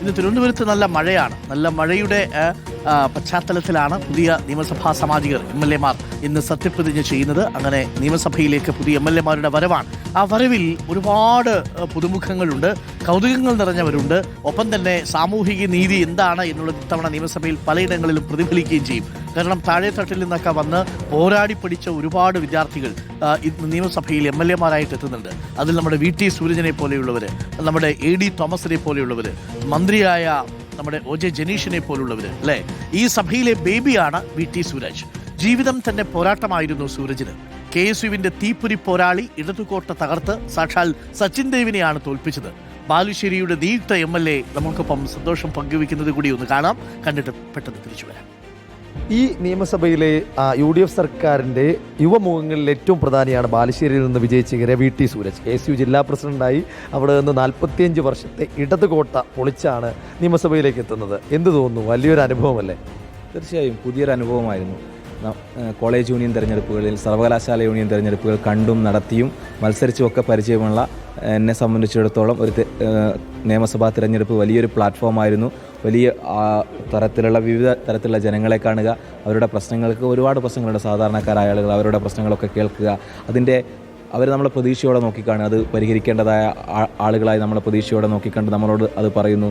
ഇന്ന് തിരുവനന്തപുരത്ത് നല്ല മഴയാണ്. നല്ല മഴയുടെ പശ്ചാത്തലത്തിലാണ് പുതിയ നിയമസഭാ സാമാജികർ MLA-മാർ ഇന്ന് സത്യപ്രതിജ്ഞ ചെയ്യുന്നത്. അങ്ങനെ നിയമസഭയിലേക്ക് പുതിയ MLA-മാരുടെ വരവാണ്. ആ വരവിൽ ഒരുപാട് പുതുമുഖങ്ങളുണ്ട്, കൗതുകങ്ങൾ നിറഞ്ഞവരുണ്ട്. ഒപ്പം തന്നെ സാമൂഹിക നീതി എന്താണ് എന്നുള്ളത് ഇത്തവണ നിയമസഭയിൽ പലയിടങ്ങളിലും പ്രതിഫലിക്കുകയും ചെയ്യും. കാരണം താഴെത്തട്ടിൽ നിന്നൊക്കെ വന്ന് പോരാടി പഠിച്ച ഒരുപാട് വിദ്യാർത്ഥികൾ ഇന്ന് നിയമസഭയിൽ MLA-മാരായിട്ട് എത്തുന്നുണ്ട്. അതിൽ നമ്മുടെ VT സൂരജനെ പോലെയുള്ളവർ, നമ്മുടെ AD തോമസിനെ പോലെയുള്ളവർ, മന്ത്രിയായ നമ്മുടെ OJ ജനീഷിനെ പോലുള്ളവർ അല്ലേ. ഈ സഭയിലെ ബേബിയാണ് VT സൂരജ്. ജീവിതം തന്നെ പോരാട്ടമായിരുന്നു സൂരജിന്. KSUവിന്റെ തീപ്പൊരി പോരാളി ഇടതുകോട്ട തകർത്ത് സാക്ഷാൽ സച്ചിൻ ദേവിനെയാണ് തോൽപ്പിച്ചത്. ബാലുശ്ശേരിയുടെ നിയുക്ത MLA നമുക്കൊപ്പം സന്തോഷം പങ്കുവെക്കുന്നത് കൂടി ഒന്ന് കാണാം. കണ്ടിട്ട് പെട്ടെന്ന് തിരിച്ചു വരാം. ഈ നിയമസഭയിലെ UDF സർക്കാരിൻ്റെ യുവമുഖങ്ങളിൽ ഏറ്റവും പ്രധാനിയാണ് ബാലുശ്ശേരിയിൽ നിന്ന് വിജയിച്ച VT സൂരജ്. KSU ജില്ലാ പ്രസിഡന്റായി അവിടെ നിന്ന് 45 വർഷത്തെ ഇടതുകോട്ട പൊളിച്ചാണ് നിയമസഭയിലേക്ക് എത്തുന്നത്. എന്ത് തോന്നുന്നു? വലിയൊരു അനുഭവമല്ലേ? തീർച്ചയായും പുതിയൊരു അനുഭവമായിരുന്നു. കോളേജ് യൂണിയൻ തിരഞ്ഞെടുപ്പുകളിൽ, സർവകലാശാല യൂണിയൻ തിരഞ്ഞെടുപ്പുകൾ കണ്ടും നടത്തിയും മത്സരിച്ചുമൊക്കെ പരിചയമുള്ള എന്നെ സംബന്ധിച്ചിടത്തോളം ഒരു നിയമസഭാ തിരഞ്ഞെടുപ്പ് വലിയൊരു പ്ലാറ്റ്ഫോമായിരുന്നു. വലിയ തരത്തിലുള്ള വിവിധ തരത്തിലുള്ള ജനങ്ങളെ കാണുക, അവരുടെ പ്രശ്നങ്ങൾക്ക് ഒരുപാട് പ്രശ്നങ്ങളുണ്ട്. സാധാരണക്കാരായ ആളുകൾ അവരുടെ പ്രശ്നങ്ങളൊക്കെ കേൾക്കുക, അവർ നമ്മളെ പ്രതീക്ഷയോടെ നോക്കിക്കാണുക, അത് പരിഹരിക്കേണ്ടതായ ആളുകളായി നമ്മളെ പ്രതീക്ഷയോടെ നോക്കിക്കണ്ട് നമ്മളോട് അത് പറയുന്നു.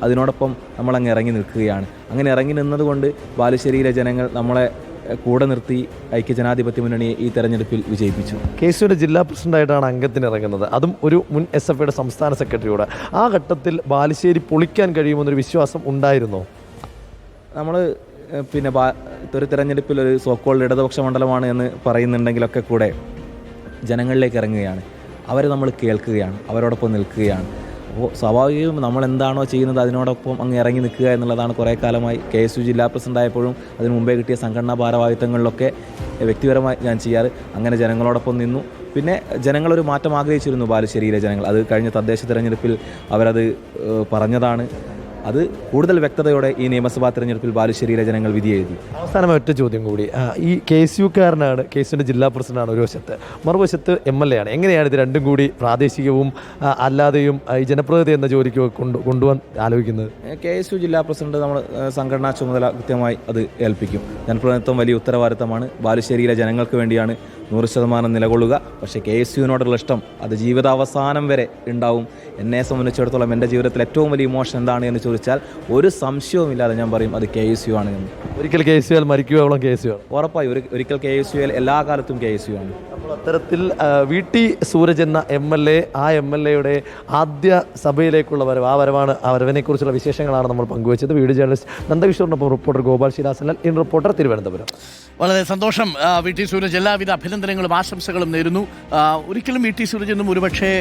അതിനോടൊപ്പം നമ്മളങ്ങ് ഇറങ്ങി നിൽക്കുകയാണ്. അങ്ങനെ ഇറങ്ങി നിന്നതുകൊണ്ട് ബാലുശ്ശേരിയിലെ ജനങ്ങൾ നമ്മളെ കൂടെ നിർത്തി ഐക്യജനാധിപത്യ മുന്നണിയെ ഈ തെരഞ്ഞെടുപ്പിൽ വിജയിപ്പിച്ചു. KSUവിൻ്റെ ജില്ലാ പ്രസിഡന്റായിട്ടാണ് അംഗത്തിന് ഇറങ്ങുന്നത്, അതും ഒരു മുൻ SFIയുടെ സംസ്ഥാന സെക്രട്ടറിയോട്. ആ ഘട്ടത്തിൽ ബാലുശ്ശേരി പൊളിക്കാൻ കഴിയുമെന്നൊരു വിശ്വാസം ഉണ്ടായിരുന്നോ? നമ്മൾ ഒരു തെരഞ്ഞെടുപ്പിൽ ഒരു സോക്കോൾഡ് ഇടതുപക്ഷ മണ്ഡലമാണ് എന്ന് പറയുന്നുണ്ടെങ്കിലൊക്കെ കൂടെ ജനങ്ങളിലേക്ക് ഇറങ്ങുകയാണ്, അവരെ നമ്മൾ കേൾക്കുകയാണ്, അവരോടൊപ്പം നിൽക്കുകയാണ്. അപ്പോൾ സ്വാഭാവികവും നമ്മൾ എന്താണോ ചെയ്യുന്നത് അതിനോടൊപ്പം അങ്ങ് ഇറങ്ങി നിൽക്കുക എന്നുള്ളതാണ് കുറേ കാലമായി KSU ജില്ലാ പ്രസിഡൻ്റായപ്പോഴും അതിന് മുമ്പേ കിട്ടിയ സംഘടനാ ഭാരവാഹിത്വങ്ങളിലൊക്കെ വ്യക്തിപരമായി ഞാൻ ചെയ്യാറ്. അങ്ങനെ ജനങ്ങളോടൊപ്പം നിന്നു. പിന്നെ ജനങ്ങളൊരു മാറ്റം ആഗ്രഹിച്ചിരുന്നു, ബാലുശ്ശേരിയിലെ ജനങ്ങൾ. അത് കഴിഞ്ഞ തദ്ദേശ തെരഞ്ഞെടുപ്പിൽ അവരത് പറഞ്ഞതാണ്. അത് കൂടുതൽ വ്യക്തതയോടെ ഈ നിയമസഭാ തെരഞ്ഞെടുപ്പിൽ ബാലുശ്ശേരിയിലെ ജനങ്ങൾ വിധി എഴുതി. അവസാനമായി ഒറ്റ ചോദ്യം കൂടി. ഈ KSUക്കാരനാണ്, KSUവിൻ്റെ ജില്ലാ പ്രസിഡന്റാണ് ഒരു വശത്ത്, മറുവശത്ത് MLA ആണ്. എങ്ങനെയാണ് ഇത് രണ്ടും കൂടി പ്രാദേശികവും അല്ലാതെയും ഈ ജനപ്രതിനിധി എന്ന ജോലിക്ക് കൊണ്ടുപോകാൻ ആലോചിക്കുന്നത്? KSU ജില്ലാ പ്രസിഡന്റ് നമ്മൾ സംഘടനാ ചുമതല കൃത്യമായി അത് ഏൽപ്പിക്കും. ജനപ്രതിനിധിത്വം വലിയ ഉത്തരവാദിത്തമാണ്. ബാലുശ്ശേരിയിലെ ജനങ്ങൾക്ക് വേണ്ടിയാണ് 100% നിലകൊള്ളുക. പക്ഷേ KSUവിനോടുള്ള ഇഷ്ടം അത് ജീവിതാവസാനം വരെ ഉണ്ടാവും. എന്നെ സംബന്ധിച്ചിടത്തോളം എൻ്റെ ജീവിതത്തിൽ ഏറ്റവും വലിയ ഇമോഷൻ എന്താണ് എന്ന് ചോദിച്ചാൽ ഒരു സംശയവുമില്ലാതെ ഞാൻ പറയും അത് KSU ആണ് എന്ന്. ഒരിക്കൽ KSU മരിക്കുവോളം KSU ആണ്. ഉറപ്പായി ഒരിക്കൽ KSU എല്ലാ കാലത്തും KSU ആണ്. അപ്പോൾ അത്തരത്തിൽ VT സൂരജ് എന്ന MLA, ആ MLAയുടെ ആദ്യ സഭയിലേക്കുള്ള വരവ്, ആ വരവിനെക്കുറിച്ചുള്ള വിശേഷങ്ങളാണ് നമ്മൾ പങ്കുവച്ചത്. വീഡിയോ ജേർണലിസ്റ്റ് നന്ദകിഷോറിനൊപ്പം റിപ്പോർട്ടർ ഗോപാൽ ശിലാസനൽ, ഇൻ റിപ്പോർട്ടർ തിരുവനന്തപുരം. വളരെ സന്തോഷം. VT സൂരജ് എല്ലാവിധ അഭിനന്ദനങ്ങളും ആശംസകളും നേരുന്നു. ഒരിക്കലും VT സൂരജ് എന്നും ഒരുപക്ഷെ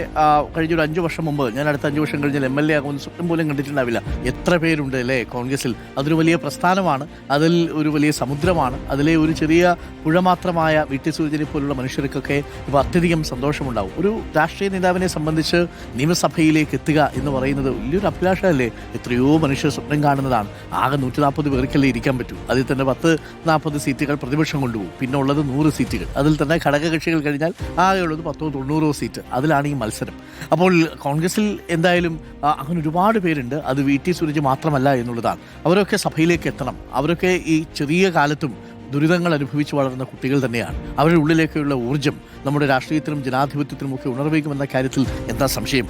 കഴിഞ്ഞൊരു 5 വർഷം മുമ്പ്, ഞാൻ അടുത്ത 5 വർഷം കഴിഞ്ഞാൽ MLA ആകുമെന്ന് സ്വപ്നം പോലും കണ്ടിട്ടുണ്ടാവില്ല. എത്ര പേരുണ്ട് അല്ലേ കോൺഗ്രസിൽ. അതൊരു വലിയ പ്രസ്ഥാനമാണ്, അതിൽ ഒരു വലിയ സമുദ്രമാണ്. അതിലെ ഒരു ചെറിയ പുഴ മാത്രമായ VT സൂരജിനെ പോലുള്ള മനുഷ്യർക്കൊക്കെ ഇപ്പോൾ അത്യധികം സന്തോഷമുണ്ടാവും. ഒരു രാഷ്ട്രീയ നേതാവിനെ സംബന്ധിച്ച് നിയമസഭയിലേക്ക് എത്തുക എന്ന് പറയുന്നത് വലിയൊരു അഭിലാഷമല്ലേ. എത്രയോ മനുഷ്യർ സ്വപ്നം കാണുന്നതാണ്. ആകെ 140 പേർക്കല്ലേ ഇരിക്കാൻ പറ്റൂ. അതിൽ തന്നെ 10-40 സീറ്റുകൾ പ്രതിപക്ഷം കൊണ്ടുപോകും. പിന്നെ ഉള്ളത് 100 സീറ്റുകൾ. അതിൽ തന്നെ ഘടകകക്ഷികൾ കഴിഞ്ഞാൽ ആകെയുള്ളത് 10-90 സീറ്റ്. അതിലാണ് ഈ മത്സരം. അപ്പോൾ കോൺഗ്രസിൽ എന്തായാലും അങ്ങനെ ഒരുപാട് പേരുണ്ട്. അത് VT സൂരജ് മാത്രമല്ല എന്നുള്ളതാണ്. അവരൊക്കെ സഭയിലേക്ക് എത്തണം. അവരൊക്കെ ഈ ചെറിയ കാലത്തും ദുരിതങ്ങൾ അനുഭവിച്ച് വളർന്ന കുട്ടികൾ തന്നെയാണ്. അവരുടെ ഉള്ളിലേക്കുള്ള ഊർജ്ജം നമ്മുടെ രാഷ്ട്രീയത്തിനും ജനാധിപത്യത്തിനുമൊക്കെ ഉണർവേക്കുമെന്ന കാര്യത്തിൽ എന്താ സംശയം?